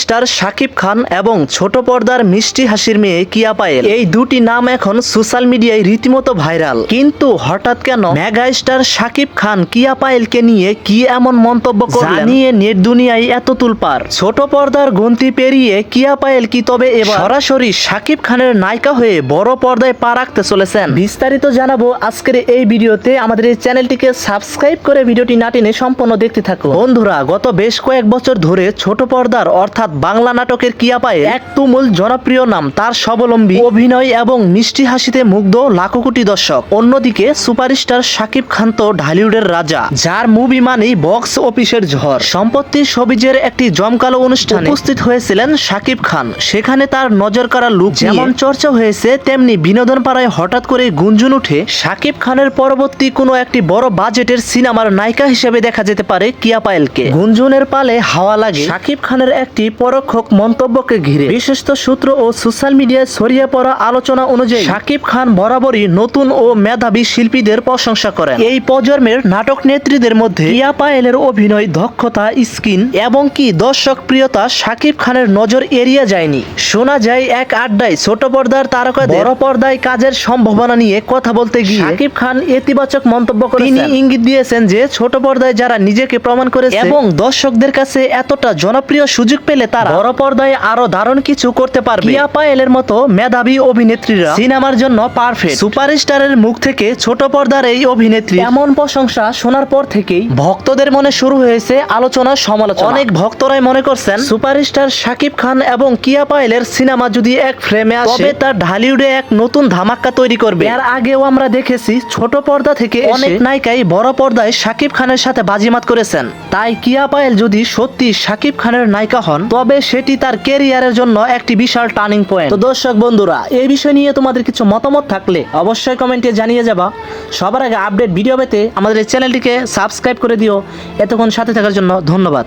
Star Shakib Khan এবং ছোট পর্দার মিষ্টি হাসির মেয়ে কিয়া পায়েল, এই দুটি নাম এখন সোশ্যাল মিডিয়ায় রীতিমতো ভাইরাল। কিন্তু হঠাৎ কেন মেগা স্টার শাকিব খান কিয়া পায়েলকে নিয়ে কি এমন মন্তব্য করলেন নিয়ে নেট দুনিয়ায় এত তুলপার। ছোট পর্দার গন্তি পেরিয়ে কিয়া পায়েল কি তবে এবার সরাসরি শাকিব খানের নায়িকা হয়ে বড় পর্দায় পা রাখতে চলেছেন? বিস্তারিত জানাবো আজকের এই ভিডিওতে। আমাদের এই চ্যানেলটিকে সাবস্ক্রাইব করে ভিডিওটি না টেনে সম্পূর্ণ দেখতে থাকুন। বন্ধুরা, গত বেশ কয়েক বছর ধরে ছোট পর্দার অর্থাৎ বাংলা নাটকের কিয়া পায়েল এক তুমুল জনপ্রিয় নাম। তার স্বাবলম্বী অভিনয় এবং মিষ্টি হাসিতে মুগ্ধ লাখো কোটি দর্শক। অন্যদিকে সুপারস্টার শাকিব খান তো ঢালিউডের রাজা, যার মুভি মানেই বক্স অফিসের ঝড়। সম্প্রতি শোবিজের একটি জমকালো অনুষ্ঠানে উপস্থিত হয়েছিলেন শাকিব খান। সেখানে তার নজর কাড়া লুক যেমন চর্চা হয়েছে, তেমনি বিনোদন পাড়ায় হঠাৎ করে গুঞ্জন উঠে শাকিব খানের পরবর্তী কোনো একটি বড় বাজেটের সিনেমার নায়িকা হিসেবে দেখা যেতে পারে কিয়া পায়েলকে। গুঞ্জনের পালে হাওয়া লাগে শাকিব খানের একটি পরোক্ষ মন্তব্যকে ঘিরে। বিশেষত সূত্র ও সোশ্যাল মিডিয়ায় ছড়িয়ে পড়া আলোচনা অনুযায়ী শাকিব খান বরাবরই নতুন ও মেধাবী শিল্পীদের প্রশংসা করেন। এই প্রজন্মের নাটক নেত্রীদের মধ্যে কিয়া পায়েলের অভিনয় দক্ষতা, স্কিন এবং কি দর্শক প্রিয়তা শাকিব খানের নজর এড়িয়ে যায়নি। শোনা যায় এক আড্ডায় ছোট পর্দার তারকাদের বড় পর্দায় কাজের সম্ভাবনা নিয়ে কথা বলতে গিয়ে শাকিব খান ইতিবাচক মন্তব্য করেছেন। তিনি ইঙ্গিত দিয়েছেন যে ছোট পর্দায় যারা নিজেকে প্রমাণ করেছে এবং দর্শকদের কাছে এতটা জনপ্রিয় সুযোগ পেলে তারা বড় পর্দায় আরো দারুণ কিছু করতে পারবে। কিয়া পায়েলের মতো মেধাবী অভিনেত্রীরা সিনেমার জন্য পারফেক্ট। সুপারস্টারের মুখ থেকে ছোট পর্দার এই অভিনেত্রী এমন প্রশংসা শোনার পর থেকেই ভক্তদের মনে শুরু হয়েছে আলোচনা, সমালোচনা। অনেক ভক্তরাই মনে করছেন সুপারস্টার শাকিব খান এবং কিয়া পায়েলের সিনেমা যদি এক ফ্রেমে আসে তবে তা ঢালিউডে এক নতুন ধামাক্কা তৈরি করবে। এর আগেও আমরা দেখেছি ছোট পর্দা থেকে অনেক নায়িকাই বড় পর্দায় শাকিব খানের সাথে বাজিমাত করেছেন। তাই কিয়া পায়েল যদি সত্যি শাকিব খানের নায়িকা হন তবে সেটি তার ক্যারিয়ারের জন্য একটি বিশাল টার্নিং পয়েন্ট। তো দর্শক বন্ধুরা, এই বিষয় নিয়ে তোমাদের কিছু মতামত থাকলে অবশ্যই কমেন্টে জানিয়ে যাবা। সবার আগে আপডেট ভিডিও পেতে আমাদের এই চ্যানেলটিকে সাবস্ক্রাইব করে দিও। এতক্ষণ সাথে থাকার জন্য ধন্যবাদ।